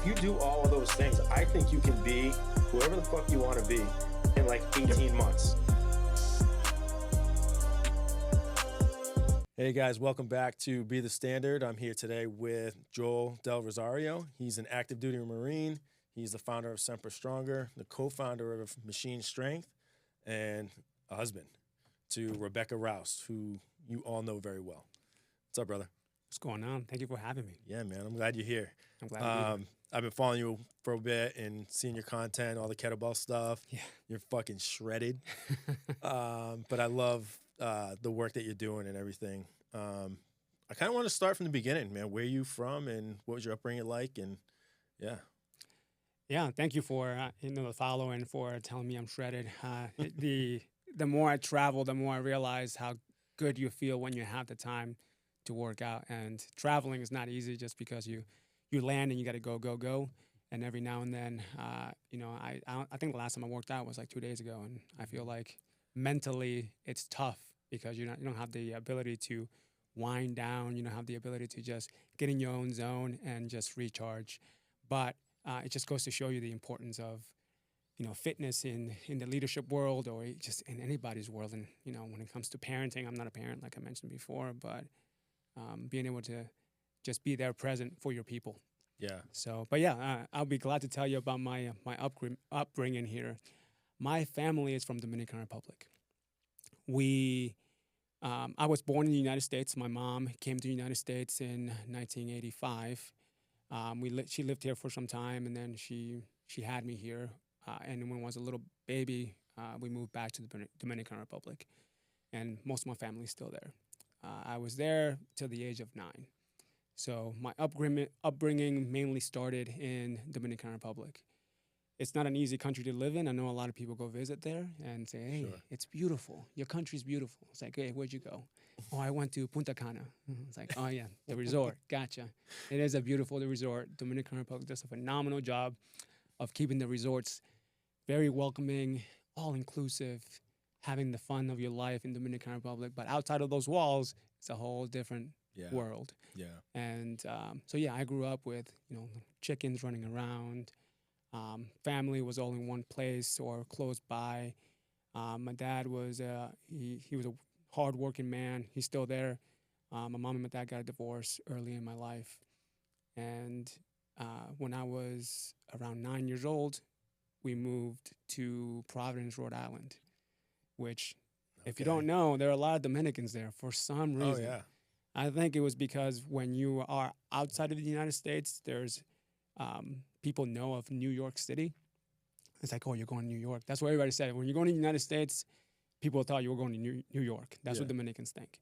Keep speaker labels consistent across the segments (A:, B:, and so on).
A: if you do all of those things, I think you can be whoever the fuck you want to be in like 18 months. Hey guys, welcome back to Be the Standard. I'm here today with Joel Del Rosario. He's an active duty Marine. He's the founder of Semper Stronger, the co-founder of MCHN Strength, and a husband to Rebecca Rouse, who you all know very well. What's up, brother?
B: What's going on? Thank you for having me.
A: Yeah, man, I'm glad you're here.
B: I'm glad to be here.
A: I've been following you for a bit and seeing your content, all the kettlebell stuff.
B: Yeah.
A: You're fucking shredded. But I love the work that you're doing and everything. I kind of want to start from the beginning, man. Where are you from and what was your upbringing like? And yeah.
B: Yeah, thank you for the follow and for telling me I'm shredded. The more I travel, the more I realize how good you feel when you have the time to work out. And traveling is not easy just because you land and you got to go. And every now and then, I think the last time I worked out was like 2 days ago, and I feel like mentally it's tough because you don't have the ability to wind down. You don't have the ability to just get in your own zone and just recharge. But it just goes to show you the importance of, fitness in the leadership world or just in anybody's world. And, when it comes to parenting, I'm not a parent like I mentioned before, but being able to just be there present for your people.
A: Yeah.
B: So, but yeah, I'll be glad to tell you about my upbringing here. My family is from Dominican Republic. I was born in the United States. My mom came to the United States in 1985. She lived here for some time, and then she had me here. And when I was a little baby, we moved back to the Dominican Republic, and most of my family is still there. I was there till the age of 9. So my upbringing mainly started in Dominican Republic. It's not an easy country to live in. I know a lot of people go visit there and say, hey,
A: Sure.
B: It's beautiful. Your country's beautiful. It's like, hey, where'd you go? Oh, I went to Punta Cana. It's like, oh, yeah, the resort. Gotcha. It is a beautiful resort. Dominican Republic does a phenomenal job of keeping the resorts very welcoming, all-inclusive, having the fun of your life in Dominican Republic. But outside of those walls, it's a whole different world.
A: Yeah.
B: And I grew up with, chickens running around. Family was all in one place or close by. My dad was he was a hardworking man. He's still there. My mom and my dad got a divorce early in my life, and when I was around 9 years old, we moved to Providence, Rhode Island, which, if you don't know, there are a lot of Dominicans there for some reason.
A: Oh yeah.
B: I think it was because when you are outside of the United States, there's people know of New York City. It's like, oh, you're going to New York. That's what everybody said. When you're going to the United States, people thought you were going to New York. That's what Dominicans think.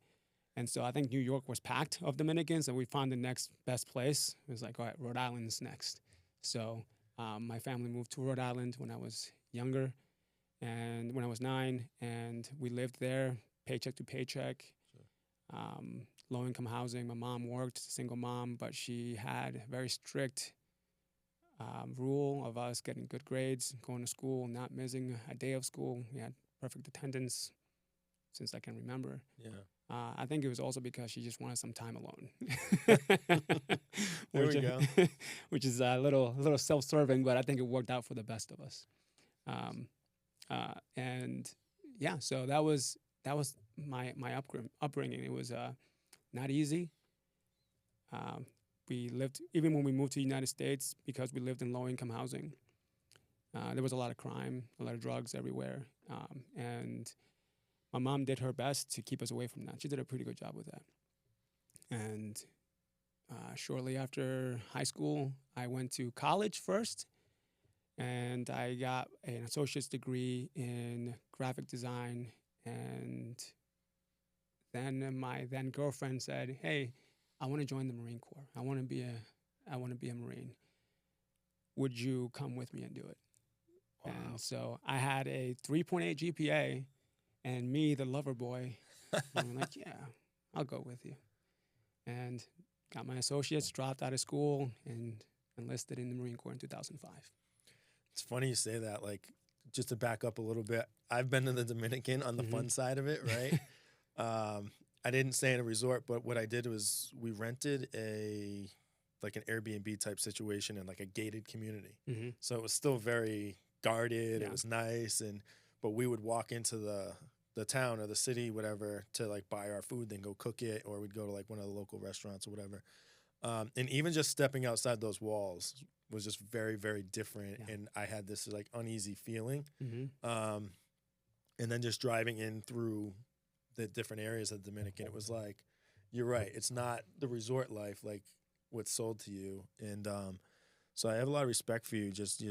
B: And so I think New York was packed of Dominicans, and we found the next best place. It was like, all right, Rhode Island's next. So my family moved to Rhode Island when I was younger, and when I was 9, and we lived there, paycheck to paycheck. Sure. Low-income housing. My mom worked, single mom, but she had very strict rule of us getting good grades, going to school, not missing a day of school. We had perfect attendance since I can remember.
A: Yeah.
B: I think it was also because she just wanted some time alone.
A: There we go.
B: Which is a little self-serving, but I think it worked out for the best of us. So that was my upbringing. It was not easy. We lived, even when we moved to the United States, because we lived in low-income housing, there was a lot of crime, a lot of drugs everywhere. And my mom did her best to keep us away from that. She did a pretty good job with that. And shortly after high school, I went to college first, and I got an associate's degree in graphic design. And then my then girlfriend said, hey, I want to join the Marine Corps. I want to be a Marine. Would you come with me and do it? Wow. And so I had a 3.8 GPA, and me, the lover boy, I'm like, yeah, I'll go with you. And got my associates, dropped out of school, and enlisted in the Marine Corps in 2005.
A: It's funny you say that. Like, just to back up a little bit, I've been to the Dominican on the fun side of it, right? I didn't stay in a resort, but what I did was we rented a like an Airbnb type situation in like a gated community.
B: Mm-hmm.
A: So it was still very guarded.
B: Yeah.
A: It was nice, but we would walk into the town or the city, whatever, to like buy our food, then go cook it, or we'd go to like one of the local restaurants or whatever. And even just stepping outside those walls was just very, very different, and I had this like uneasy feeling.
B: Mm-hmm.
A: And then just driving in through the different areas of the Dominican, it was like, you're right, it's not the resort life like what's sold to you, and so I have a lot of respect for you, just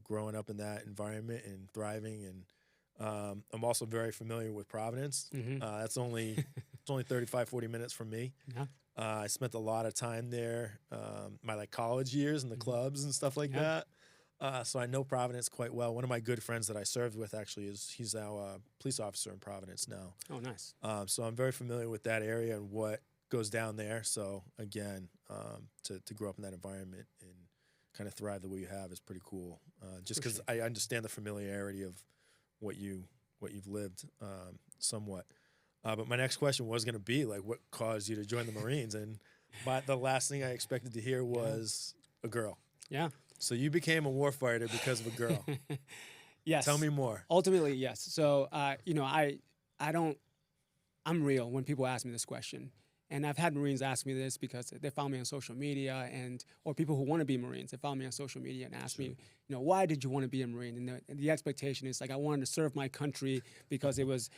A: growing up in that environment and thriving, and I'm also very familiar with Providence.
B: Mm-hmm.
A: It's only 35, 40 minutes from me.
B: Yeah.
A: I spent a lot of time there, my like college years in the clubs and stuff like that. So I know Providence quite well. One of my good friends that I served with actually he's now a police officer in Providence now.
B: Oh, nice.
A: So I'm very familiar with that area and what goes down there. So again, to grow up in that environment and kind of thrive the way you have is pretty cool. Just because I understand the familiarity of what you've lived somewhat. But my next question was going to be like, what caused you to join the Marines? And the last thing I expected to hear was a girl.
B: Yeah.
A: So you became a warfighter because of a girl.
B: Yes.
A: Tell me more.
B: Ultimately, yes. So, I'm real when people ask me this question. And I've had Marines ask me this because they found me on social media, or people who want to be Marines, they found me on social media and asked me, why did you want to be a Marine? And the expectation is like, I wanted to serve my country because it was,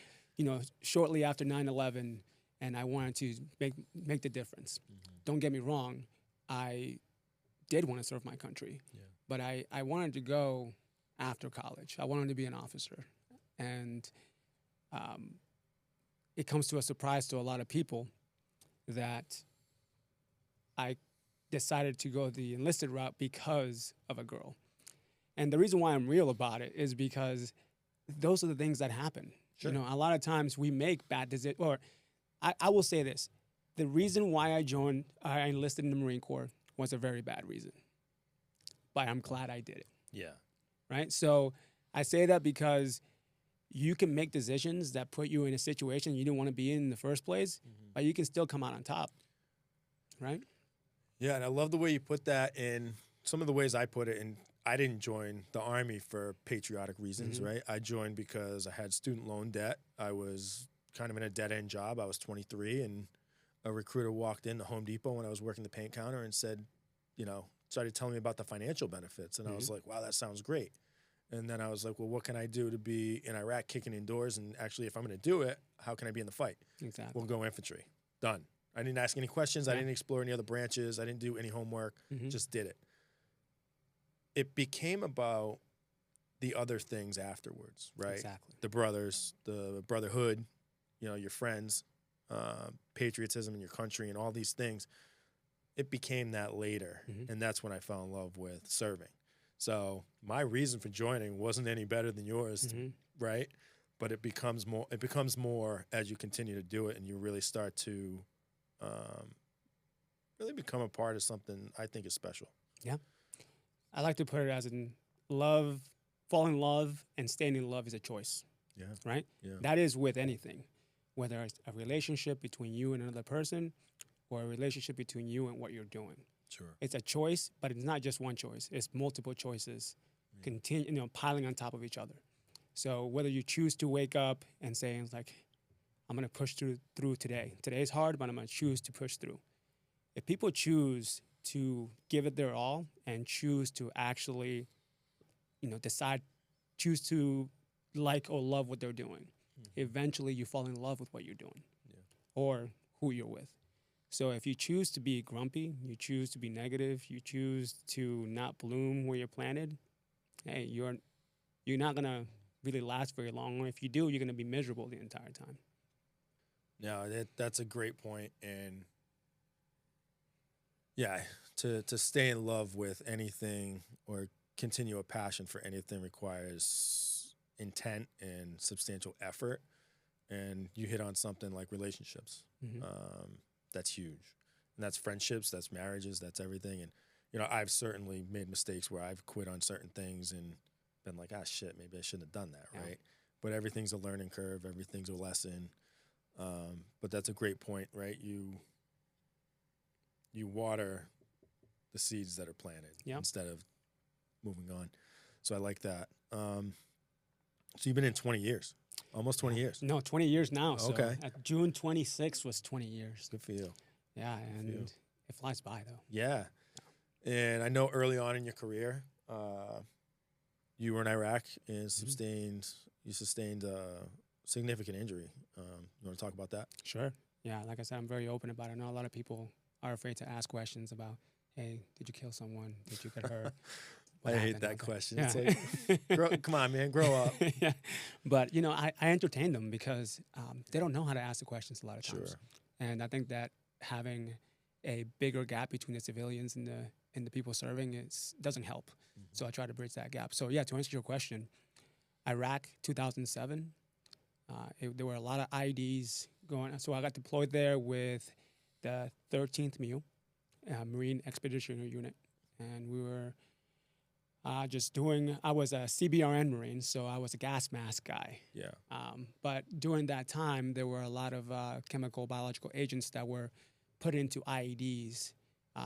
B: shortly after 9/11, and I wanted to make the difference. Mm-hmm. Don't get me wrong, I did want to serve my country, but I wanted to go after college. I wanted to be an officer, and it comes to a surprise to a lot of people that I decided to go the enlisted route because of a girl. And the reason why I'm real about it is because those are the things that happen. Sure. A lot of times we make bad decisions, or I will say this. The reason why I enlisted in the Marine Corps was a very bad reason. But I'm glad I did it.
A: Yeah.
B: Right? So I say that because you can make decisions that put you in a situation you didn't want to be in the first place, but you can still come out on top. Right?
A: Yeah, and I love the way you put that in some of the ways I put it. And I didn't join the Army for patriotic reasons, right? I joined because I had student loan debt. I was kind of in a dead-end job. I was 23, and a recruiter walked into Home Depot when I was working the paint counter and said, started telling me about the financial benefits. And I was like, wow, that sounds great. And then I was like, well, what can I do to be in Iraq kicking in doors? And actually, if I'm going to do it, how can I be in the fight?
B: Exactly.
A: We'll go infantry. Done. I didn't ask any questions. I didn't explore any other branches. I didn't do any homework. Just did it. It became about the other things afterwards, right?
B: Exactly.
A: The brothers, the brotherhood, your friends, patriotism in your country, and all these things. It became that later, and that's when I fell in love with serving. So my reason for joining wasn't any better than yours, right? But it becomes more as you continue to do it, and you really start to really become a part of something I think is special. Yeah.
B: I like to put it as in love, fall in love, and staying in love is a choice.
A: Yeah.
B: Right?
A: Yeah.
B: That is with anything, whether it's a relationship between you and another person or a relationship between you and what you're doing.
A: Sure.
B: It's a choice, but it's not just one choice. It's multiple choices, piling on top of each other. So whether you choose to wake up and say, like, I'm going to push through today. Today's hard, but I'm going to choose to push through. If people choose to give it their all and choose to actually, choose to like or love what they're doing, eventually you fall in love with what you're doing or who you're with. So if you choose to be grumpy, you choose to be negative, you choose to not bloom where you're planted, hey, you're not going to really last very long. Or if you do, you're going to be miserable the entire time.
A: No, that's a great point. And yeah, to stay in love with anything or continue a passion for anything requires intent and substantial effort. And you hit on something like relationships. That's huge. And that's friendships, that's marriages, that's everything. And, I've certainly made mistakes where I've quit on certain things and been like, shit, maybe I shouldn't have done that, right? But everything's a learning curve. Everything's a lesson. But that's a great point, right? You water the seeds that are planted
B: Yep.
A: instead of moving on. So I like that. So you've been in 20 years, almost 20 years.
B: No, 20 years now. So
A: Okay.
B: June 26th was 20 years.
A: Good for you.
B: Yeah, and
A: you.
B: it flies by though.
A: Yeah. And I know early on in your career, you were in Iraq and sustained a significant injury. You want to talk about that?
B: Sure. Yeah, like I said, I'm very open about it. I know a lot of people are afraid to ask questions about, hey, did you kill someone? Did you get hurt?
A: I hate
B: happened?
A: that question.
B: Yeah.
A: It's like, come on, man, grow up.
B: Yeah. But, I entertain them because they don't know how to ask the questions a lot of times.
A: Sure.
B: And I think that having a bigger gap between the civilians and the people serving doesn't help.
A: Mm-hmm.
B: So I try to bridge that gap. So, yeah, to answer your question, Iraq 2007, there were a lot of IEDs going on. So I got deployed there with the 13th MU, Marine Expeditionary Unit. And we were I was a CBRN Marine, so I was a gas mask guy.
A: Yeah.
B: But during that time, there were a lot of chemical, biological agents that were put into IEDs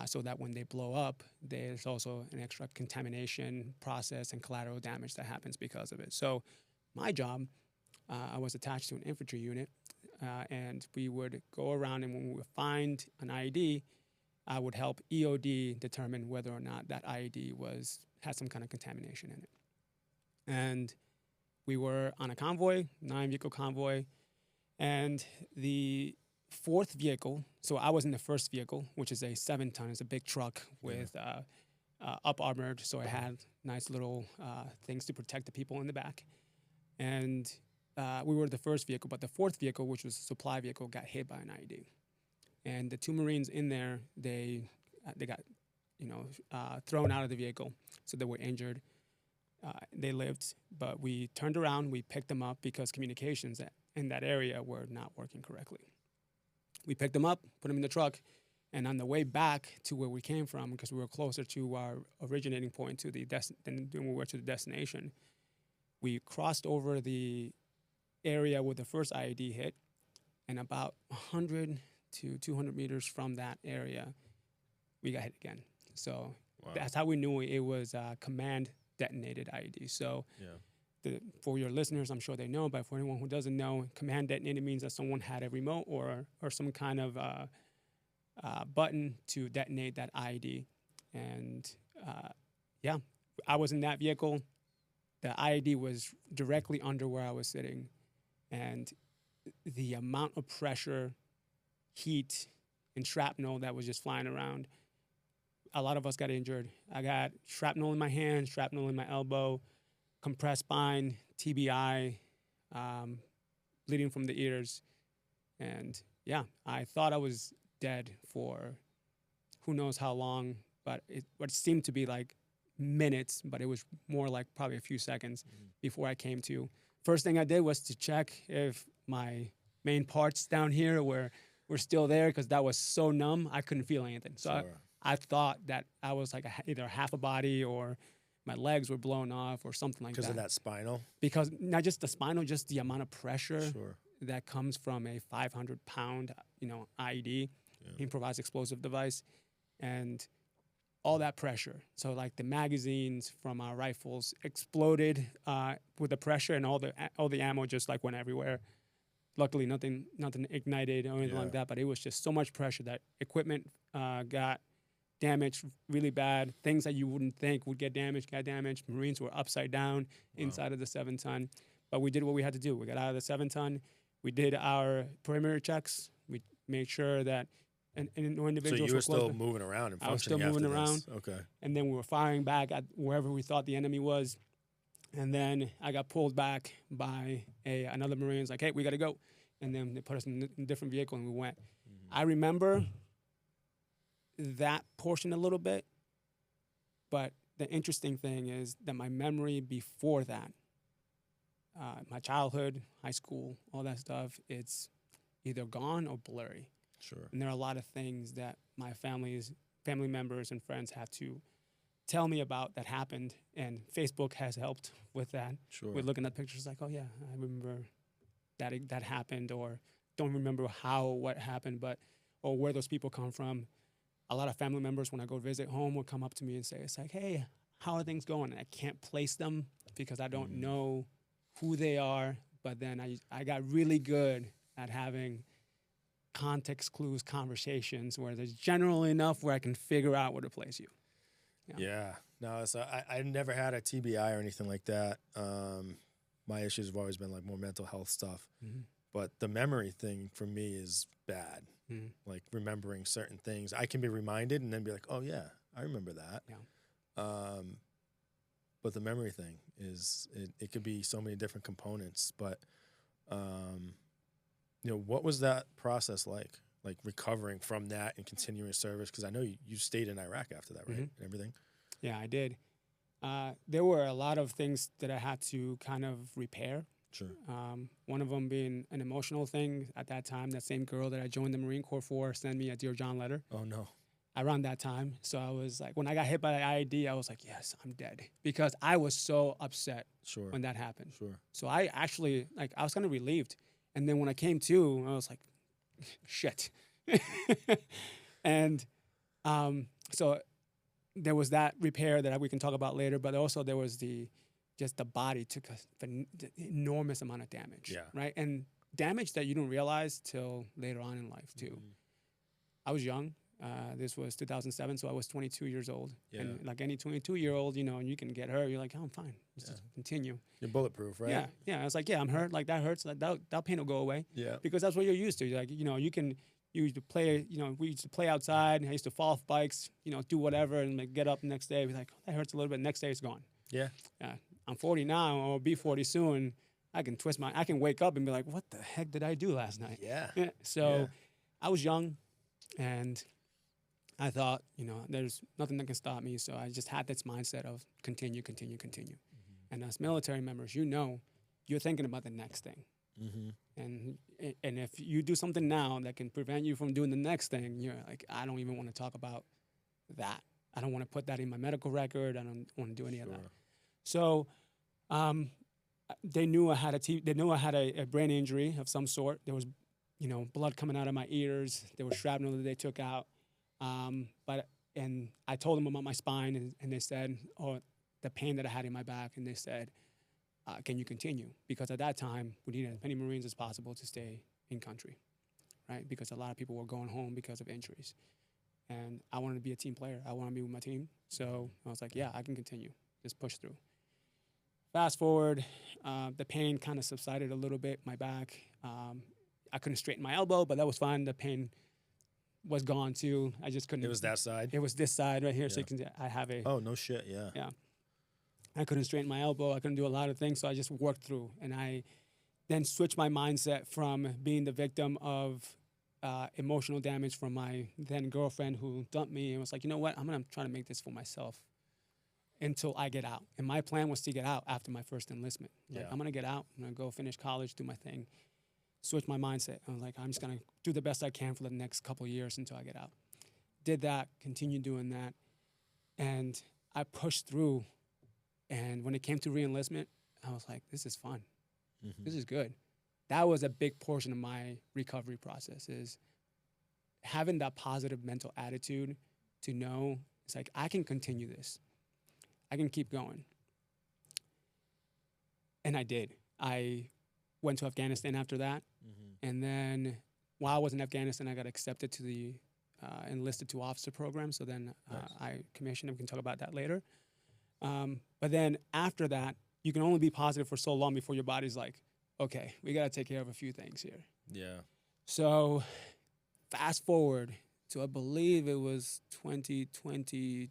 B: so that when they blow up, there's also an extra contamination process and collateral damage that happens because of it. So my job, I was attached to an infantry unit, and we would go around, and when we would find an IED, I would help EOD determine whether or not that IED had some kind of contamination in it. And we were on a convoy, 9-vehicle convoy, and the fourth vehicle, so I was in the first vehicle, which is a 7-ton, it's a big truck with up armored, so it had nice little things to protect the people in the back. And we were the first vehicle, but the fourth vehicle, which was a supply vehicle, got hit by an IED. And the 2 Marines in there, they got, thrown out of the vehicle, so they were injured. They lived, but we turned around, we picked them up because communications in that area were not working correctly. We picked them up, put them in the truck, and on the way back to where we came from, because we were closer to our originating point than we were to the destination, we crossed over the area where the first IED hit, and about 100 to 200 meters from that area, we got hit again. So that's how we knew it was command detonated IED. So for your listeners, I'm sure they know, but for anyone who doesn't know, command detonated means that someone had a remote or some kind of button to detonate that IED. And I was in that vehicle. The IED was directly under where I was sitting. And the amount of pressure, heat, and shrapnel that was just flying around, a lot of us got injured. I got shrapnel in my hand, shrapnel in my elbow, compressed spine, TBI, bleeding from the ears. And I thought I was dead for who knows how long, but what seemed to be like minutes, but it was more like probably a few seconds before I came to. First thing I did was to check if my main parts down here were still there, because that was so numb, I couldn't feel anything. So I thought that I was like either half a body or my legs were blown off or something like that.
A: Because of that spinal?
B: Because not just the spinal, just the amount of pressure that comes from a 500-pound, IED, improvised explosive device, and all that pressure. So like the magazines from our rifles exploded with the pressure, and all the ammo just like went everywhere. Luckily, nothing ignited or anything like that, but it was just so much pressure that equipment got damaged really bad. Things that you wouldn't think would get damaged got damaged. Marines were upside down inside of the 7-ton. But we did what we had to do. We got out of the 7-ton. We did our perimeter checks. We made sure that no individuals
A: So you were still
B: close.
A: moving around and functioning.
B: I was still moving
A: after
B: around.
A: this. Okay.
B: And then we were firing back at wherever we thought the enemy was. And then I got pulled back by another Marine. It's like, hey, we got to go. And then they put us in a different vehicle, and we went. I remember that portion a little bit, but the interesting thing is that my memory before that, my childhood, high school, all that stuff, it's either gone or blurry.
A: Sure.
B: And there are a lot of things that my family members and friends have to tell me about that happened, and Facebook has helped with that.
A: Sure.
B: We're looking at pictures like, oh yeah, I remember that happened, or don't remember what happened, or where those people come from. a lot of family members, when I go visit home, will come up to me and say, it's like, hey, how are things going? And I can't place them because I don't know who they are. But then I got really good at having context clues conversations where there's general enough where I can figure out where to place you.
A: Yeah. No, so I never had a TBI or anything like that. My issues have always been like more mental health stuff.
B: Mm-hmm.
A: But the memory thing for me is bad.
B: Mm-hmm.
A: Like remembering certain things. I can be reminded and then be like, oh, yeah, I remember that.
B: Yeah.
A: But the memory thing is, it could be so many different components. But, what was that process like recovering from that and continuing service? Because I know you stayed in Iraq after that, right? And everything.
B: Yeah, I did. There were a lot of things that I had to kind of repair.
A: Sure.
B: One of them being an emotional thing. At that time, that same girl that I joined the Marine Corps for sent me a Dear John letter.
A: Oh, no.
B: Around that time. So I was like, when I got hit by the IED, I was like, yes, I'm dead. Because I was so upset when that happened.
A: Sure.
B: So I actually, I was kind of relieved. And then when I came to, I was like, shit. And so there was that repair that we can talk about later, but also there was the body took an enormous amount of damage, right? And damage that you don't realize till later on in life too. I was young. This was 2007, so I was 22 years old. Yeah. And like any 22-year-old, you can get hurt. You're like, oh, I'm fine. Let's just continue.
A: You're bulletproof, right?
B: Yeah. Yeah. I was like, yeah, I'm hurt. Like, that hurts. Like, that pain will go away.
A: Yeah.
B: Because that's what you're used to. Like, you used to play, we used to play outside. I used to fall off bikes, do whatever, and like get up the next day. Be like, oh, that hurts a little bit. Next day, it's gone. Yeah. I'm 40 now. I'll be 40 soon. I can wake up and be like, what the heck did I do last night? Yeah. So I was young, and I thought, there's nothing that can stop me. So I just had this mindset of continue. And as military members, you're thinking about the next thing. And if you do something now that can prevent you from doing the next thing, you're like, I don't even want to talk about that. I don't want to put that in my medical record. I don't want to do any of that. So they knew I had a brain injury of some sort. There was, blood coming out of my ears. There was shrapnel that they took out. And I told them about my spine, and they said, oh, the pain that I had in my back, and they said, can you continue? Because at that time, we needed as many Marines as possible to stay in country, right? Because a lot of people were going home because of injuries. And I wanted to be a team player. I wanted to be with my team. So I was like, yeah, I can continue. Just push through. Fast forward, the pain kind of subsided a little bit, my back. I couldn't straighten my elbow, but that was fine. The pain was gone too. I just couldn't.
A: It was that side?
B: It was this side right here. Yeah. So you can see I have a...
A: Oh, no shit, yeah.
B: Yeah. I couldn't straighten my elbow. I couldn't do a lot of things, so I just worked through. And I then switched my mindset from being the victim of emotional damage from my then girlfriend who dumped me and was like, you know what? I'm going to try to make this for myself until I get out. And my plan was to get out after my first enlistment. Like, I'm going to get out. I'm going to go finish college, do my thing. Switch my mindset. I was like, I'm just going to do the best I can for the next couple of years until I get out. Did that, continued doing that. And I pushed through. And when it came to re-enlistment, I was like, this is fun. This is good. That was a big portion of my recovery process, is having that positive mental attitude to know it's like, I can continue this. I can keep going. And I did. I went to Afghanistan after that. And then while I was in Afghanistan, I got accepted to the enlisted to officer program. So then I commissioned, and we can talk about that later. But then after that, you can only be positive for so long before your body's like, okay, we got to take care of a few things here. Yeah. So fast forward to, I believe it was 2022,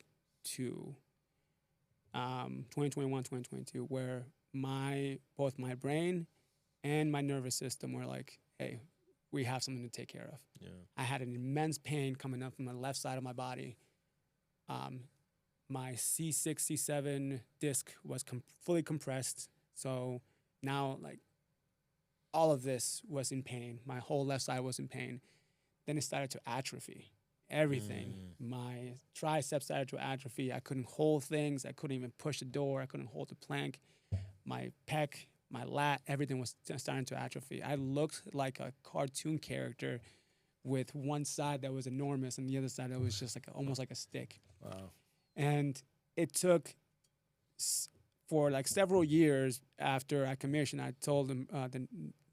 B: 2021, 2022, where both my brain and my nervous system were like, hey, we have something to take care of. Yeah. I had an immense pain coming up from the left side of my body. My C6, C7 disc was fully compressed. So now, like, all of this was in pain. My whole left side was in pain. Then it started to atrophy. Everything. My triceps started to atrophy. I couldn't hold things. I couldn't even push the door. I couldn't hold the plank. My pec, my lat, everything was starting to atrophy. I looked like a cartoon character with one side that was enormous and the other side that was just like almost like a stick.
A: Wow.
B: And it took for like several years after I commissioned, I told them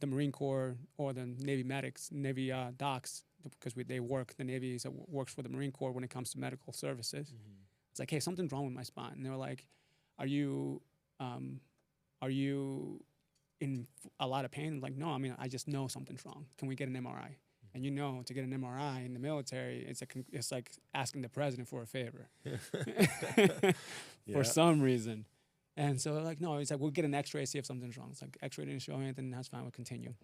B: the Marine Corps or the Navy medics, Navy docs, because the Navy works for the Marine Corps when it comes to medical services.
A: Mm-hmm.
B: It's like, hey, something's wrong with my spine. And they were like, are you in a lot of pain? I'm like, no, I mean, I just know something's wrong. Can we get an MRI? And to get an MRI in the military, it's like asking the president for a favor for some reason. And so they're like, no, it's like, we'll get an x-ray, see if something's wrong. It's like, x-ray didn't show anything, that's fine, we'll continue.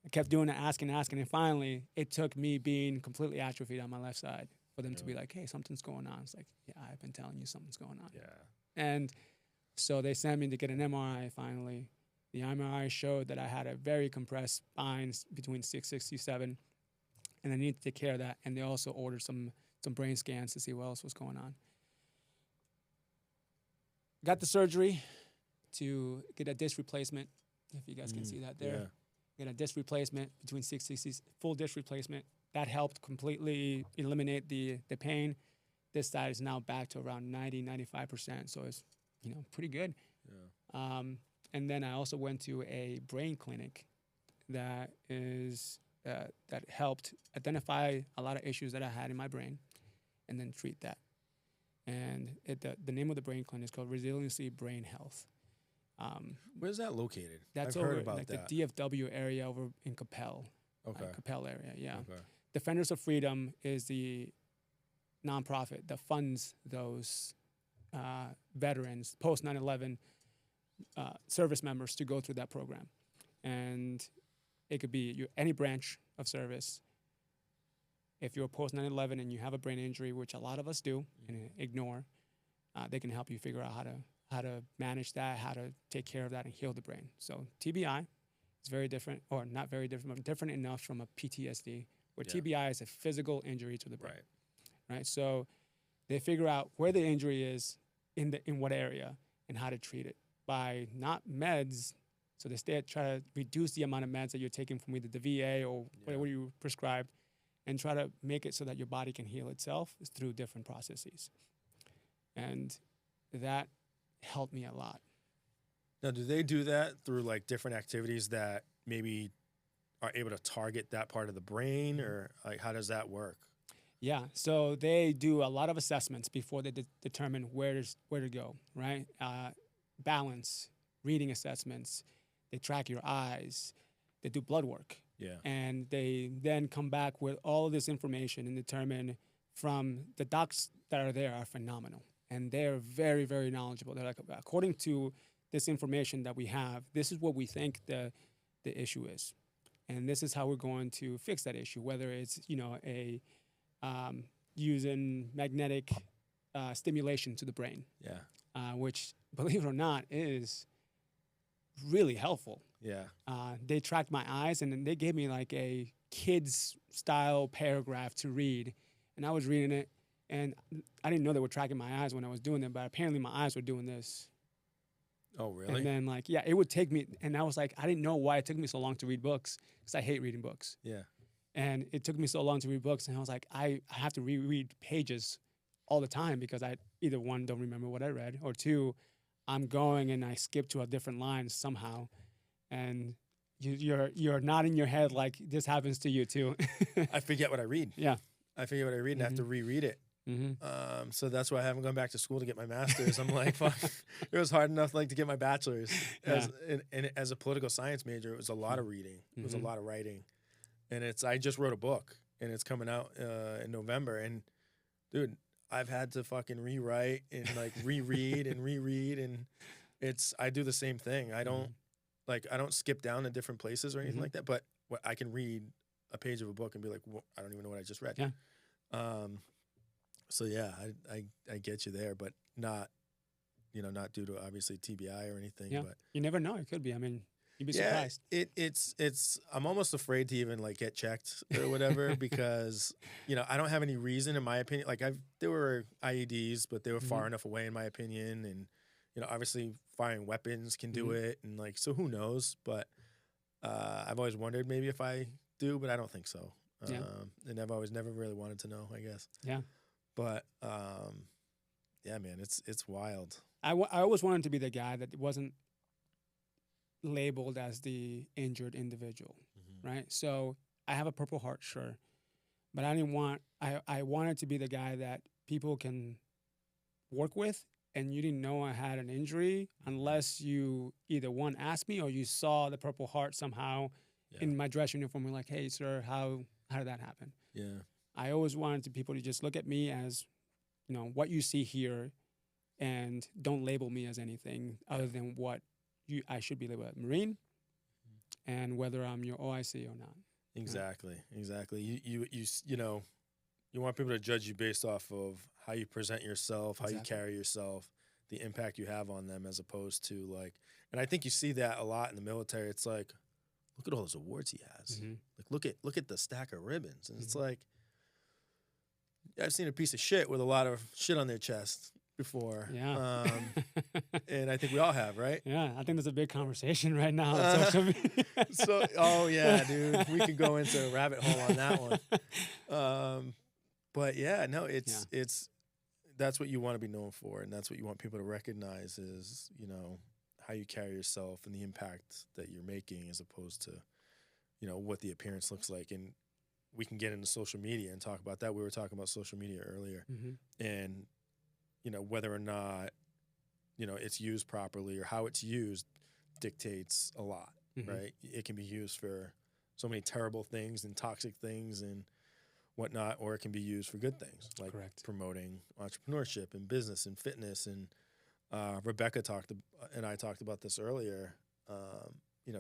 B: I kept doing it, asking, and finally, it took me being completely atrophied on my left side for them to be like, hey, something's going on. It's like, yeah, I've been telling you something's going on.
A: Yeah.
B: And so they sent me to get an MRI finally. The MRI showed that I had a very compressed spine between 667, and I needed to take care of that. And they also ordered some brain scans to see what else was going on. Got the surgery to get a disc replacement, if you guys can see that there. Yeah. Get a disc replacement between 660, full disc replacement. That helped completely eliminate the pain. This side is now back to around 90-95%, so it's pretty good. Yeah. And then I also went to a brain clinic that helped identify a lot of issues that I had in my brain, and then treat that. And the name of the brain clinic is called Resiliency Brain Health.
A: Where's that located?
B: That's
A: I've
B: over
A: heard about
B: like
A: that.
B: the DFW area over in Capel.
A: Okay.
B: Capel area, yeah.
A: Okay.
B: Defenders of Freedom is the nonprofit that funds those veterans, post 9/11 service members to go through that program. And it could be any branch of service. If you're post 9/11 and you have a brain injury, which a lot of us do and ignore, they can help you figure out how to manage that, how to take care of that and heal the brain. So TBI is very different, or not very different, but different enough from a PTSD, where TBI is a physical injury to the brain. Right? So they figure out where the injury is in what area and how to treat it by not meds. So they try to reduce the amount of meds that you're taking from either the VA or whatever you prescribed, and try to make it so that your body can heal itself through different processes. And that helped me a lot.
A: Now, do they do that through like different activities that maybe are able to target that part of the brain, or like how does that work?
B: Yeah, so they do a lot of assessments before they determine where to go, right? Balance, reading assessments, they track your eyes, they do blood work. Yeah. And they then come back with all of this information and determine from the docs that are there are phenomenal. And they're very, very knowledgeable. They're like, according to this information that we have, this is what we think the issue is. And this is how we're going to fix that issue, whether it's, using magnetic stimulation to the brain. Yeah. Which, believe it or not, is really helpful. Yeah. They tracked my eyes, and then they gave me like a kid's style paragraph to read, and I was reading it, and I didn't know they were tracking my eyes when I was doing it, but apparently my eyes were doing this.
A: Oh, really?
B: And then it would take me, and I was like, I didn't know why it took me so long to read books, because I hate reading books. Yeah. And it took me so long to read books, and I was like, I have to reread pages all the time, because I either one, don't remember what I read, or two, I'm going and I skip to a different line somehow. And you're nodding your head like this happens to you too.
A: I forget what I read. Yeah. I forget what I read and I have to reread it. Mm-hmm. So that's why I haven't gone back to school to get my master's. I'm like, fuck, it was hard enough to get my bachelor's. As a political science major, it was a lot of reading. It was a lot of writing. And I just wrote a book, and it's coming out in November. And dude, I've had to fucking rewrite and reread and reread. And I do the same thing. I don't skip down to different places or anything like that, but I can read a page of a book and be like, well, I don't even know what I just read. Yeah. So yeah, I get you there, but not due to obviously TBI or anything. Yeah. But
B: you never know. It could be. I mean, you'd be surprised.
A: It's I'm almost afraid to even get checked or whatever because I don't have any reason, in my opinion. There were IEDs, but they were far enough away, in my opinion, and obviously firing weapons can do it, and so who knows? But I've always wondered maybe if I do, but I don't think so.
B: Yeah.
A: And I've always never really wanted to know, I guess.
B: Yeah.
A: But yeah, man, it's wild.
B: I always wanted to be the guy that wasn't labeled as the injured individual, right? So I have a Purple Heart, sure, but I didn't want. I wanted to be the guy that people can work with, and you didn't know I had an injury unless you either one asked me or you saw the Purple Heart somehow in my dress uniform. You're like, hey, sir, how did that happen?
A: Yeah.
B: I always wanted people to just look at me as, what you see here, and don't label me as anything other than what I should be labeled as Marine, and whether I'm your OIC or not.
A: Exactly. You want people to judge you based off of how you present yourself, how you carry yourself, the impact you have on them, as opposed to like. And I think you see that a lot in the military. It's like, look at all those awards he has. Like look at the stack of ribbons, and it's like, I've seen a piece of shit with a lot of shit on their chest before.
B: Yeah.
A: And I think we all have, right?
B: Yeah, I think there's a big conversation right now on social media.
A: Oh yeah, dude, we could go into a rabbit hole on that one. But yeah, no, it's that's what you want to be known for, and that's what you want people to recognize is, how you carry yourself and the impact that you're making, as opposed to, what the appearance looks like. And we can get into social media and talk about that. We were talking about social media earlier, and whether or not it's used properly or how it's used dictates a lot, right? It can be used for so many terrible things and toxic things and whatnot, or it can be used for good things, like promoting entrepreneurship and business and fitness. And Rebecca and I talked about this earlier.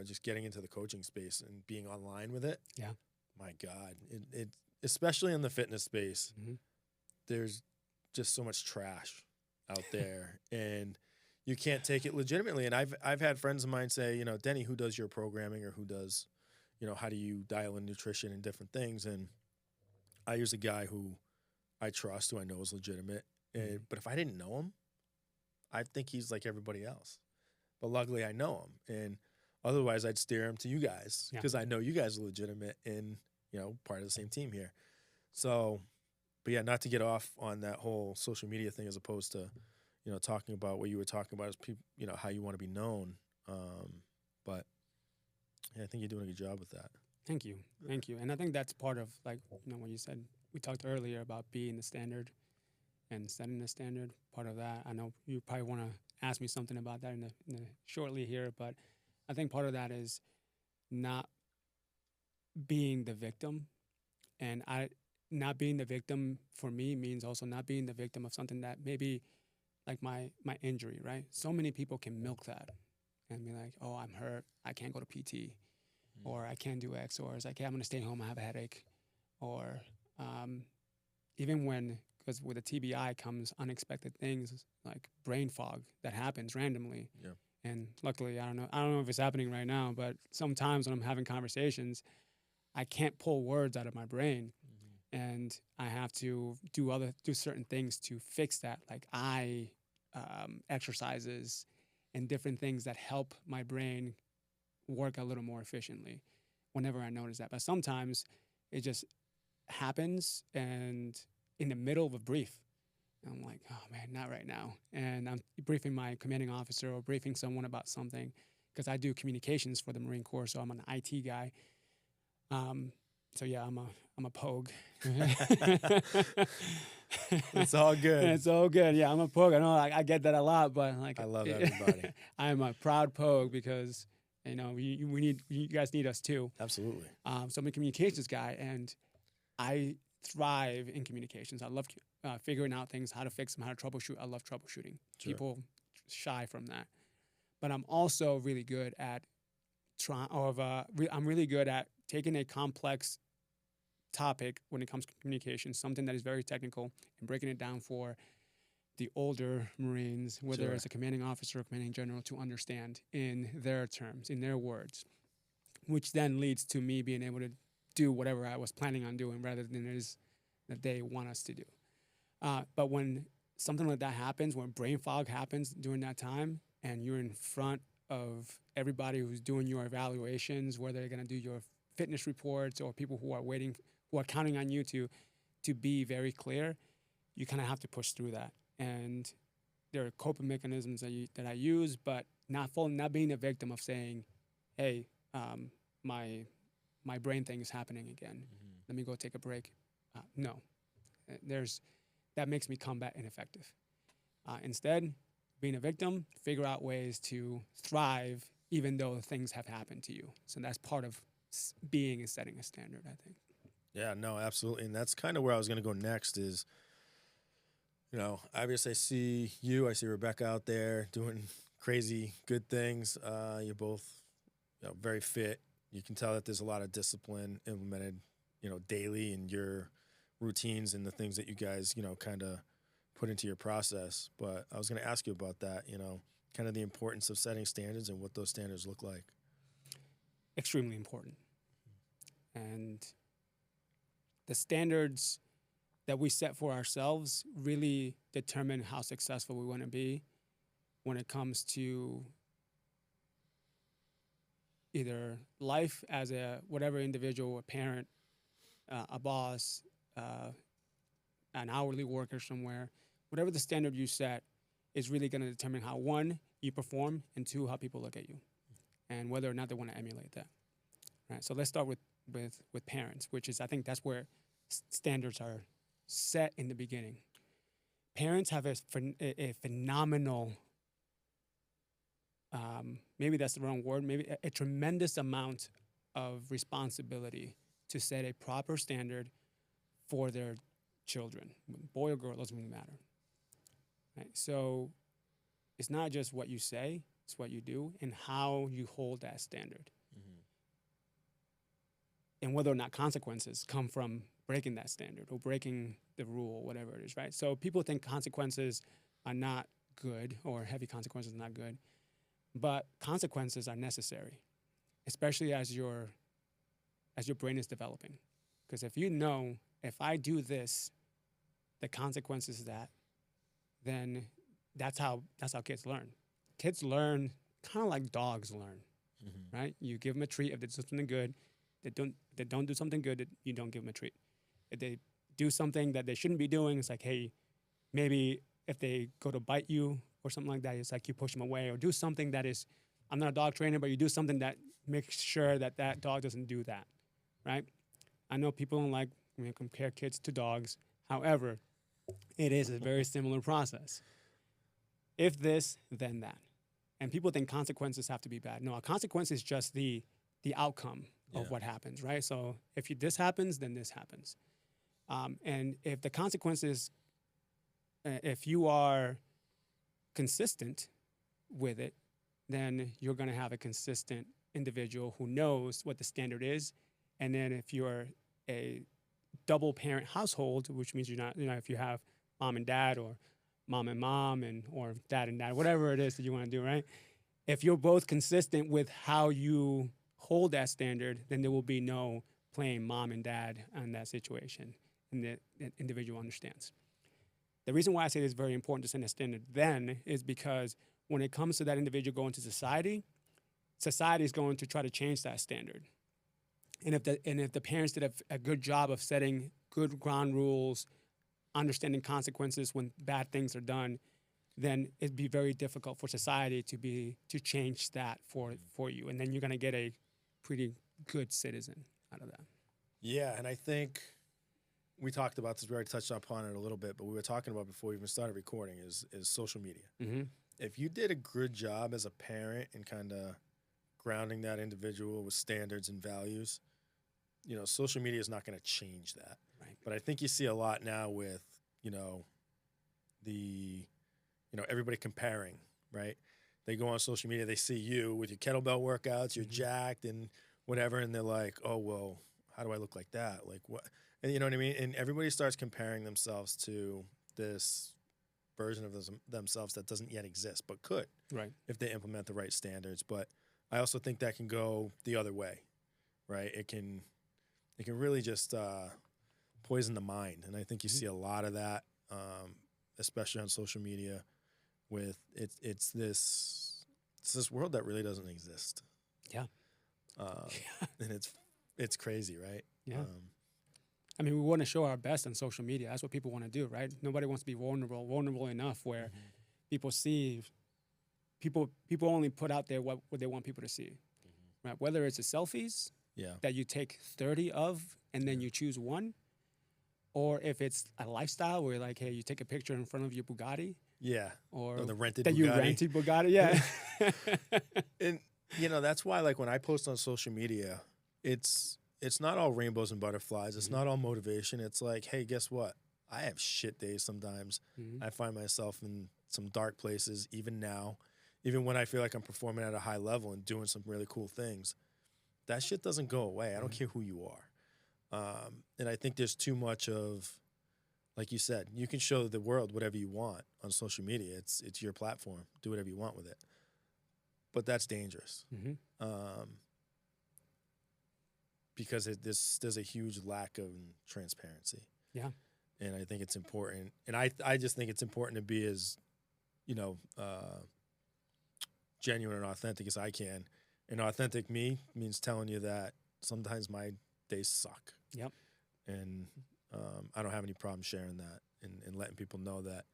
A: Just getting into the coaching space and being online with it. Yeah, my God, it especially in the fitness space, there's just so much trash out there, and you can't take it legitimately. And I've had friends of mine say, Denny, who does your programming, or who does, how do you dial in nutrition and different things? And I use a guy who I trust, who I know is legitimate. But if I didn't know him, I think he's like everybody else. But luckily I know him. And otherwise I'd steer him to you guys, because I know you guys are legitimate and, part of the same team here. So, but yeah, not to get off on that whole social media thing, as opposed to, talking about what you were talking about, is people, how you want to be known. But yeah, I think you're doing a good job with that.
B: Thank you. And I think that's part of, like, what you said, we talked earlier about being the standard and setting the standard. Part of that, I know you probably want to ask me something about that in the shortly here, but I think part of that is not being the victim. And not being the victim for me means also not being the victim of something that maybe, like my injury, right? So many people can milk that and be like, oh, I'm hurt, I can't go to PT. Or I can't do X, or it's like, hey, I'm going to stay home, I have a headache. Or even because with a TBI comes unexpected things like brain fog that happens randomly. Yeah. And luckily, I don't know if it's happening right now, but sometimes when I'm having conversations, I can't pull words out of my brain. And I have to do certain things to fix that, like exercises and different things that help my brain work a little more efficiently whenever I notice that. But sometimes it just happens, and in the middle of a brief, I'm like, oh man, not right now. And I'm briefing my commanding officer or briefing someone about something, because I do communications for the Marine Corps, so I'm an IT guy. So yeah, I'm a pogue.
A: It's all good.
B: It's all good. Yeah, I'm a pogue. I know I get that a lot, but like,
A: I love everybody.
B: I'm a proud pogue, because you guys need us too.
A: Absolutely.
B: So I'm a communications guy, and I thrive in communications. I love figuring out things, how to fix them, how to troubleshoot. I love troubleshooting. Sure. People shy from that, but I'm also really good at I'm really good at taking a complex topic when it comes to communication, something that is very technical, and breaking it down for the older Marines, whether it's a commanding officer or commanding general, to understand in their terms, in their words, which then leads to me being able to do whatever I was planning on doing rather than it is that they want us to do. But when something like that happens, when brain fog happens during that time, and you're in front of everybody who's doing your evaluations, whether they're going to do your fitness reports or people who are waiting are counting on you to be very clear, you kind of have to push through that. And there are coping mechanisms that I use, but not being a victim of saying, hey, my brain thing is happening again. Let me go take a break. No, that makes me combat ineffective. Instead, being a victim, figure out ways to thrive even though things have happened to you. So that's part of being and setting a standard, I think.
A: Yeah, no, absolutely. And that's kind of where I was going to go next is, obviously I see you, I see Rebecca out there doing crazy good things. You're both very fit. You can tell that there's a lot of discipline implemented, daily in your routines and the things that you guys, kind of put into your process. But I was going to ask you about that, kind of the importance of setting standards and what those standards look like.
B: Extremely important. And the standards that we set for ourselves really determine how successful we want to be when it comes to either life as whatever individual, a parent, a boss, an hourly worker somewhere. Whatever the standard you set is really going to determine how, one, you perform, and two, how people look at you, and whether or not they want to emulate that. Right. So let's start with parents, which is, I think that's where standards are set in the beginning. Parents have a phenomenal, maybe that's the wrong word, maybe a tremendous amount of responsibility to set a proper standard for their children. Boy or girl, doesn't really matter. Right? So it's not just what you say, it's what you do and how you hold that standard. And whether or not consequences come from breaking that standard or breaking the rule, whatever it is, right? So people think consequences are not good, or heavy consequences are not good, but consequences are necessary, especially as your brain is developing. Because if I do this, the consequences of that, then that's how kids learn. Kids learn kind of like dogs learn, right? You give them a treat if they do something good. They don't do something good, you don't give them a treat. If they do something that they shouldn't be doing, it's like, hey, maybe if they go to bite you or something like that, it's like you push them away, or do something that is, I'm not a dog trainer, but you do something that makes sure that dog doesn't do that, right? I know people don't like when you compare kids to dogs. However, it is a very similar process. If this, then that. And people think consequences have to be bad. No, a consequence is just the outcome of what happens, right? So if this happens, then this happens. And if the consequences, if you are consistent with it, then you're going to have a consistent individual who knows what the standard is. And then if you're a double parent household, which means you're not, if you have mom and dad, or mom and mom, or dad and dad, whatever it is that you want to do, right? If you're both consistent with how you hold that standard, then there will be no playing mom and dad in that situation, and the individual understands. The reason why I say it's very important to set a standard then is because when it comes to that individual going to society is going to try to change that standard. And if the parents did a good job of setting good ground rules, understanding consequences when bad things are done, then it'd be very difficult for society to change that for you. And then you're going to get a pretty good citizen out of that.
A: Yeah, and I think we talked about this, we already touched upon it a little bit, but we were talking about before we even started recording is social media.
B: Mm-hmm.
A: If you did a good job as a parent in kind of grounding that individual with standards and values, social media is not going to change that.
B: Right.
A: But I think you see a lot now with, everybody comparing, right? They go on social media, they see you with your kettlebell workouts, you're jacked and whatever, and they're like, oh, well, how do I look like that? Like what? And you know what I mean? And everybody starts comparing themselves to this version of themselves that doesn't yet exist, but could,
B: right,
A: if they implement the right standards. But I also think that can go the other way, right? It can really just poison the mind, and I think you see a lot of that, especially on social media. With it's this world that really doesn't exist.
B: Yeah.
A: And it's crazy, right?
B: Yeah. I mean, we want to show our best on social media. That's what people want to do, right? Nobody wants to be vulnerable enough where people see, people only put out there what they want people to see, right? Whether it's the selfies that you take 30 of and then you choose one, or if it's a lifestyle where like, hey, you take a picture in front of your Bugatti.
A: Yeah.
B: Or
A: the rented
B: that
A: Bugatti.
B: You rented Bugatti, yeah.
A: And, that's why, like, when I post on social media, it's not all rainbows and butterflies. It's not all motivation. It's like, hey, guess what? I have shit days sometimes. I find myself in some dark places, even now, even when I feel like I'm performing at a high level and doing some really cool things. That shit doesn't go away. I don't care who you are. And I think there's too much of, like you said, you can show the world whatever you want on social media. It's your platform. Do whatever you want with it. But that's dangerous. Because there's a huge lack of transparency. Yeah. And I think it's important. And I just think it's important to be as, genuine and authentic as I can. And authentic me means telling you that sometimes my days suck. Yep. And I don't have any problem sharing that and letting people know that,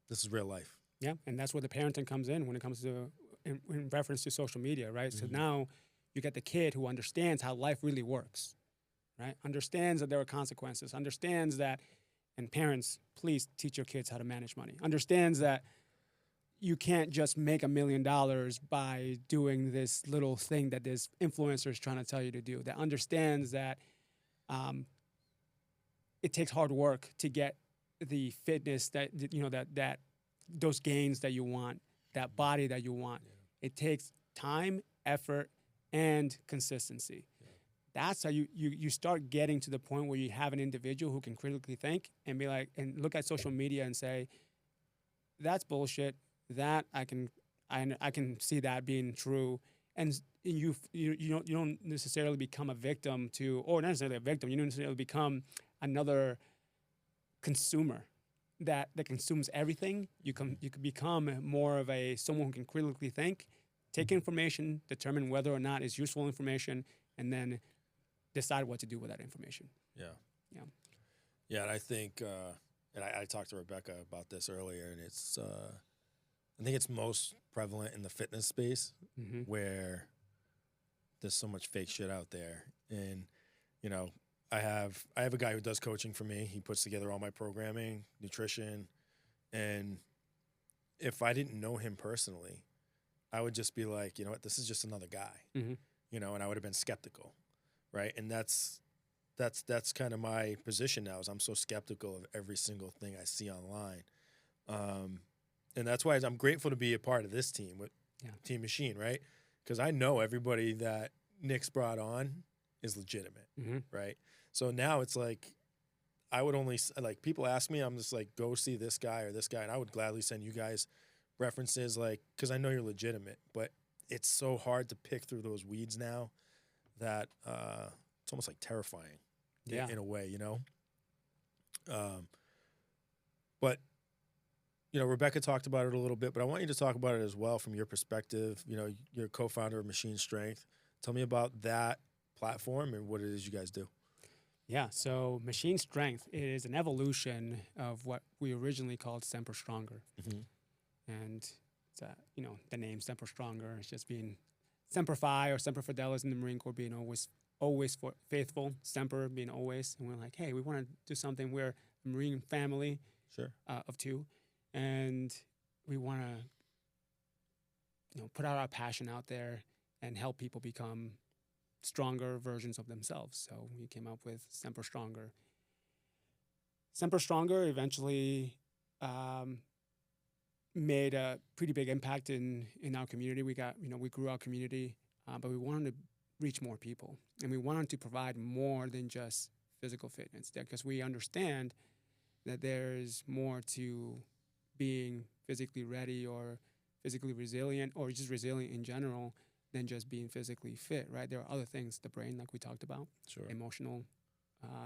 A: this is real life.
B: Yeah, and that's where the parenting comes in when it comes to, in reference to social media, right? So now you get the kid who understands how life really works, right? Understands that there are consequences, understands that, and parents, please teach your kids how to manage money. Understands that you can't just make $1 million by doing this little thing that this influencer is trying to tell you to do. That understands that it takes hard work to get the fitness that, that those gains that you want, that body that you want. Yeah. It takes time, effort, and consistency. Yeah. That's how you start getting to the point where you have an individual who can critically think and be like, and look at social media and say, that's bullshit. That I can see that being true. And you don't necessarily become a victim to, or not necessarily a victim, you don't necessarily become another consumer that consumes everything. You could become more of someone who can critically think, take information, determine whether or not it's useful information, and then decide what to do with that information.
A: Yeah. Yeah. Yeah, and I think, and I talked to Rebecca about this earlier, and it's, I think it's most prevalent in the fitness space where there's so much fake shit out there. And, I have a guy who does coaching for me. He puts together all my programming, nutrition, and if I didn't know him personally, I would just be like, you know what, this is just another guy, and I would have been skeptical, right? And that's kind of my position now, is I'm so skeptical of every single thing I see online, and that's why I'm grateful to be a part of this team with Team Machine, right? Because I know everybody that Nick's brought on is legitimate, right? So now it's like, I would only, like, people ask me, I'm just like, go see this guy or this guy, and I would gladly send you guys references, like, because I know you're legitimate. But it's so hard to pick through those weeds now that it's almost like terrifying in a way, But, Rebecca talked about it a little bit, but I want you to talk about it as well from your perspective. You're a co-founder of Machine Strength. Tell me about that platform and what it is you guys do.
B: Yeah, so Machine Strength is an evolution of what we originally called Semper Stronger. And it's, the name Semper Stronger is just being Semper Fi or Semper Fidelis in the Marine Corps, being always faithful, Semper being always. And we're like, hey, we want to do something. We're a Marine family of two, and we want to, put out our passion out there and help people become stronger versions of themselves. So we came up with Semper Stronger. Semper Stronger eventually made a pretty big impact in our community. We grew our community, but we wanted to reach more people, and we wanted to provide more than just physical fitness, because we understand that there's more to being physically ready or physically resilient, or just resilient in general, than just being physically fit, right? There are other things, the brain, like we talked about, emotional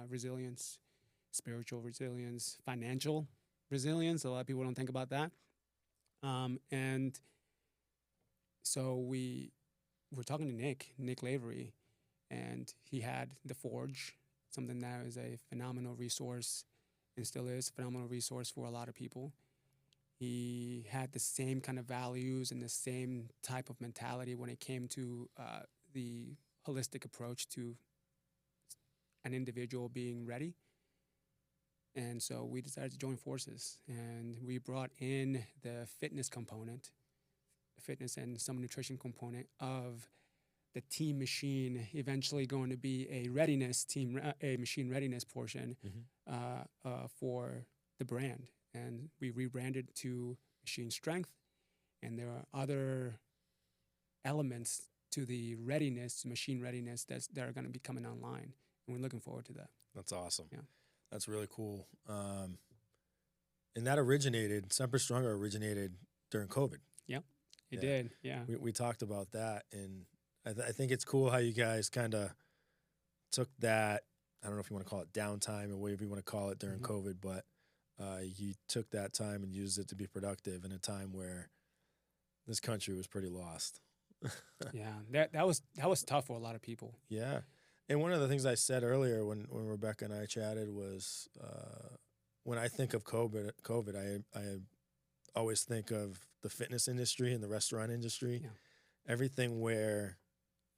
B: resilience, spiritual resilience, financial resilience. A lot of people don't think about that. And so we were talking to Nick Lavery, and he had the Forge something that is a phenomenal resource and still is a phenomenal resource for a lot of people. He had the same kind of values and the same type of mentality when it came to the holistic approach to an individual being ready. And so we decided to join forces, and we brought in the fitness component, fitness and some nutrition component of the team machine, eventually going to be a readiness team, a machine readiness portion for the brand. And we rebranded to Machine Strength, and there are other elements to the readiness, machine readiness, that are going to be coming online, and we're looking forward to that.
A: That's awesome.
B: Yeah.
A: That's really cool. And that originated, Semper Stronger originated during COVID.
B: Yep, it did. Yeah.
A: We talked about that, and I think it's cool how you guys kind of took that, I don't know if you want to call it downtime or whatever you want to call it during COVID, but you took that time and used it to be productive in a time where this country was pretty lost.
B: Yeah, that was tough for a lot of people.
A: Yeah. And one of the things I said earlier when Rebecca and I chatted was when I think of COVID, I always think of the fitness industry and the restaurant industry.
B: Yeah.
A: Everything where,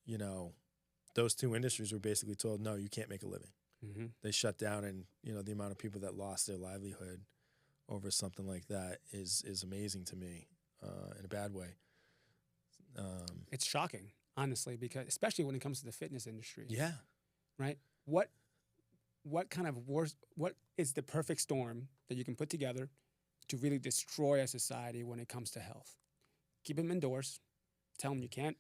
A: you know, those two industries were basically told, no, you can't make a living.
B: Mm-hmm.
A: They shut down, and, you know, the amount of people that lost their livelihood over something like that is amazing to me in a bad way.
B: It's shocking, honestly, because especially when it comes to the fitness industry.
A: Yeah.
B: Right? What is the perfect storm that you can put together to really destroy a society when it comes to health? Keep them indoors, tell them you can't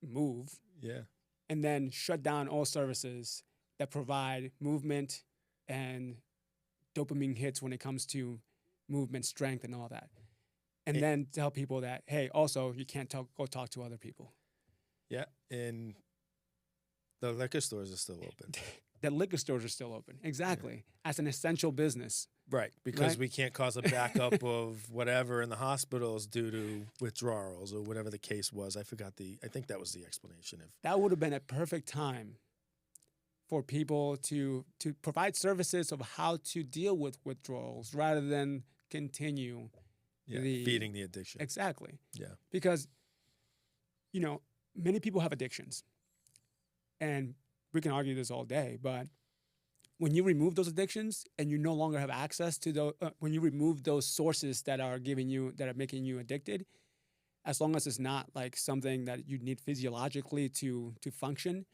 B: move,
A: Yeah.
B: and then shut down all services that provide movement and dopamine hits when it comes to movement, strength, and all that. And then tell people that, hey, also, you can't go talk to other people.
A: Yeah, and the liquor stores are still open.
B: The liquor stores are still open. Exactly. Yeah. As an essential business.
A: Right, because we can't cause a backup of whatever in the hospitals due to withdrawals or whatever the case was. I think that was the explanation.
B: That would have been a perfect time for people to provide services of how to deal with withdrawals rather than continue
A: feeding the addiction.
B: Exactly.
A: Yeah.
B: Because, you know, many people have addictions. And we can argue this all day, but when you remove those addictions and you no longer have access to those, when you remove those sources that are making you addicted, as long as it's not like something that you need physiologically to function,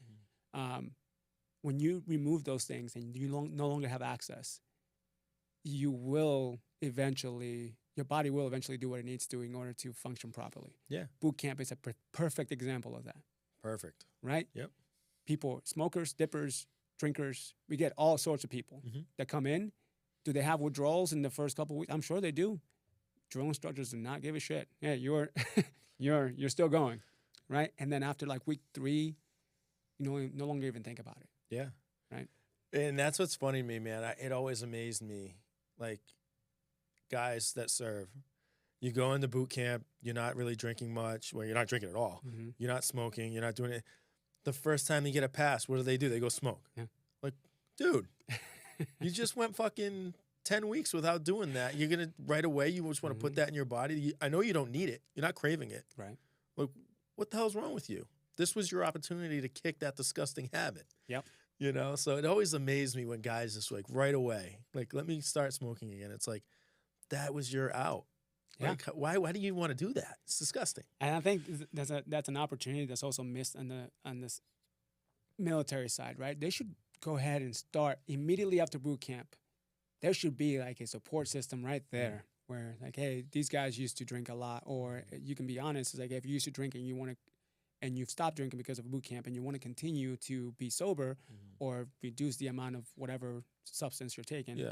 B: when you remove those things and you no longer have access, your body will eventually do what it needs to in order to function properly.
A: Yeah.
B: Boot camp is a perfect example of that.
A: Perfect.
B: Right?
A: Yep.
B: People, smokers, dippers, drinkers, we get all sorts of people that come in. Do they have withdrawals in the first couple of weeks? I'm sure they do. Drill instructors do not give a shit. Yeah, you're still going, right? And then after like week 3, you no longer even think about it.
A: Yeah.
B: Right.
A: And that's what's funny to me, man. It always amazed me, like guys that serve. You go into boot camp, you're not really drinking much. Well, you're not drinking at all. Mm-hmm. You're not smoking. You're not doing it. The first time they get a pass, what do? They go smoke.
B: Yeah.
A: Like, dude, you just went fucking 10 weeks without doing that. You're going to, right away, you just want to put that in your body. I know you don't need it. You're not craving it.
B: Right.
A: Like, what the hell's wrong with you? This was your opportunity to kick that disgusting habit.
B: Yep.
A: You know, so it always amazed me when guys just like right away, like, let me start smoking again. It's like, that was your out.
B: Yeah.
A: Like, why do you want to do that? It's disgusting.
B: And I think that's an opportunity that's also missed on this military side, right? They should go ahead and start immediately after boot camp. There should be like a support system right there where like, hey, these guys used to drink a lot, or you can be honest. It's like if you used to drink and you've stopped drinking because of boot camp and you want to continue to be sober or reduce the amount of whatever substance you're taking,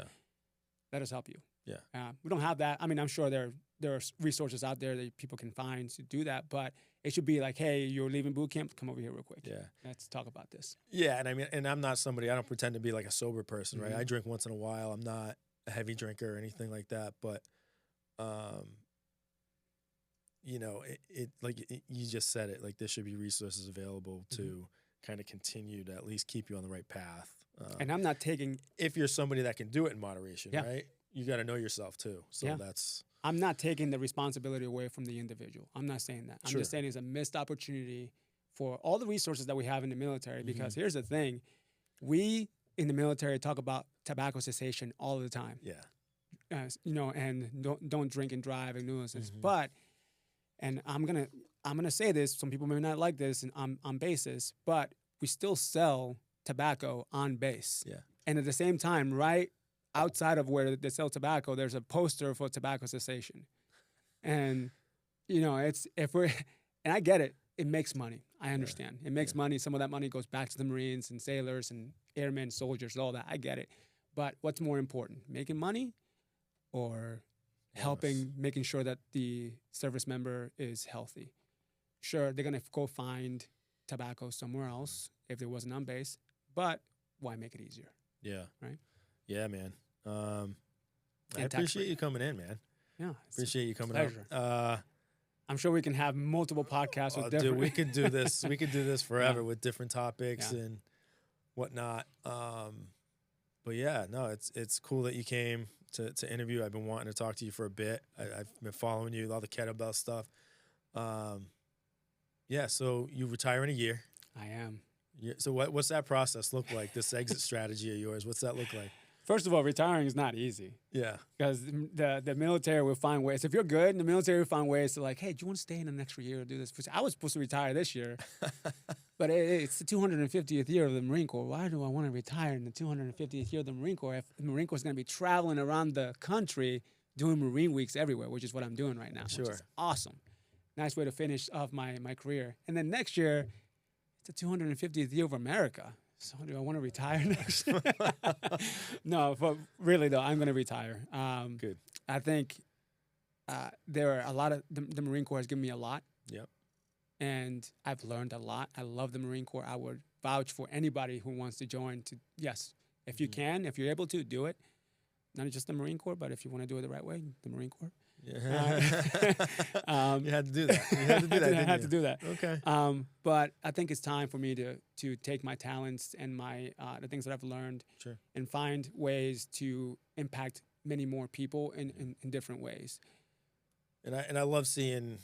B: let us help you.
A: Yeah.
B: We don't have that. I mean, I'm sure there are resources out there that people can find to do that, but it should be like, hey, you're leaving boot camp, come over here real quick.
A: Yeah.
B: Let's talk about this.
A: Yeah, and I mean, and I'm not somebody, I don't pretend to be like a sober person, right? I drink once in a while. I'm not a heavy drinker or anything like that, but, you know, you just said it, like there should be resources available to kind of continue to at least keep you on the right path.
B: And I'm not taking.
A: If you're somebody that can do it in moderation,
B: Yeah.
A: right? You got to know yourself too. So
B: Yeah.
A: that's.
B: I'm not taking the responsibility away from the individual. I'm not saying that. I'm
A: Sure.
B: just saying it's a missed opportunity for all the resources that we have in the military. Because here's the thing, we in the military talk about tobacco cessation all the time.
A: Yeah.
B: You know, and don't drink and drive and nuances. But, and I'm gonna say this. Some people may not like this, and on basis, but we still sell tobacco on base.
A: Yeah.
B: And at the same time, right outside of where they sell tobacco, there's a poster for tobacco cessation. And, you know, it's, if we're, and I get it, it makes money. I understand. It makes money. Some of that money goes back to the Marines and sailors and airmen, soldiers, all that. I get it. But what's more important, making money or helping, making sure that the service member is healthy? Sure, they're going to go find tobacco somewhere else if it wasn't on base, but why make it easier?
A: Yeah.
B: Right?
A: Yeah, man. I
B: And
A: appreciate
B: tax-free.
A: you coming in, man.
B: Yeah. It's
A: Appreciate you coming
B: pleasure.
A: up.
B: I'm sure we can have multiple podcasts with different.
A: Dude, we could do this. We could do this forever with different topics and whatnot. But yeah, no, it's cool that you came to interview. I've been wanting to talk to you for a bit. I've been following you, all the kettlebell stuff. Yeah, so you retire in a year.
B: I am.
A: So what's that process look like? This exit strategy of yours, what's that look like?
B: First of all, retiring is not easy.
A: Yeah.
B: Because the military will find ways. If you're good, the military will find ways to like, hey, do you want to stay in an extra year or do this? I was supposed to retire this year, but it's the 250th year of the Marine Corps. Why do I want to retire in the 250th year of the Marine Corps if the Marine Corps is going to be traveling around the country doing Marine weeks everywhere, which is what I'm doing right now,
A: Sure.
B: which is awesome. Nice way to finish off my career. And then next year, it's the 250th year of America. So do I want to retire next year? No, but really though, I'm going to retire.
A: Good.
B: I think there are a lot of the Marine Corps has given me a lot.
A: Yep.
B: And I've learned a lot. I love the Marine Corps. I would vouch for anybody who wants to join. To yes, if you can, if you're able to, do it. Not just the Marine Corps, but if you want to do it the right way, the Marine Corps.
A: Yeah. You had to do that. You had to do that.
B: I had to do that.
A: Okay.
B: But I think it's time for me to take my talents and my the things that I've learned and find ways to impact many more people in different ways.
A: And I love seeing,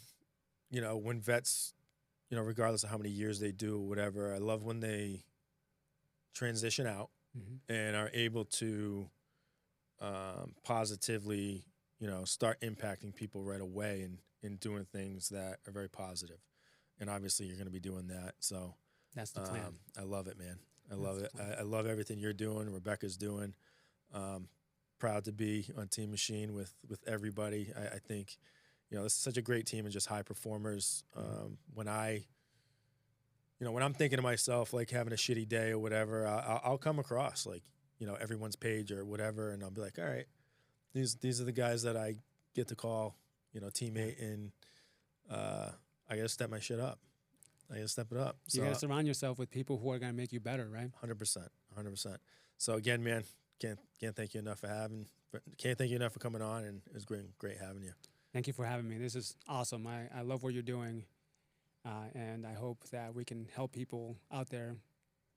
A: you know, when vets, you know, regardless of how many years they do or whatever, I love when they transition out and are able to positively, you know, start impacting people right away and doing things that are very positive. And obviously you're going to be doing that. So
B: that's the plan.
A: I love it, man. I love it. I love everything you're doing, Rebecca's doing. Proud to be on Team Machine with everybody. I think, you know, this is such a great team and just high performers. When I'm thinking to myself, like having a shitty day or whatever, I'll come across like, you know, everyone's page or whatever. And I'll be like, all right, these are the guys that I get to call, you know, teammate, and I got to step my shit up. I got to step it up. So,
B: you got to surround yourself with people who are going to make you better, right?
A: 100%. So again, man, can't thank you enough can't thank you enough for coming on, and it was great having you.
B: Thank you for having me. This is awesome. I love what you're doing, and I hope that we can help people out there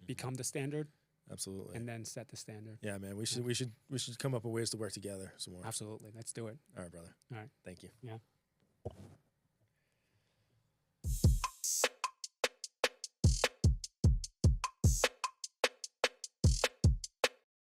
B: become the standard.
A: Absolutely.
B: And then set the standard.
A: Yeah, man. We should come up with ways to work together some more.
B: Absolutely. Let's do it.
A: All right, brother.
B: All right.
A: Thank you.
B: Yeah.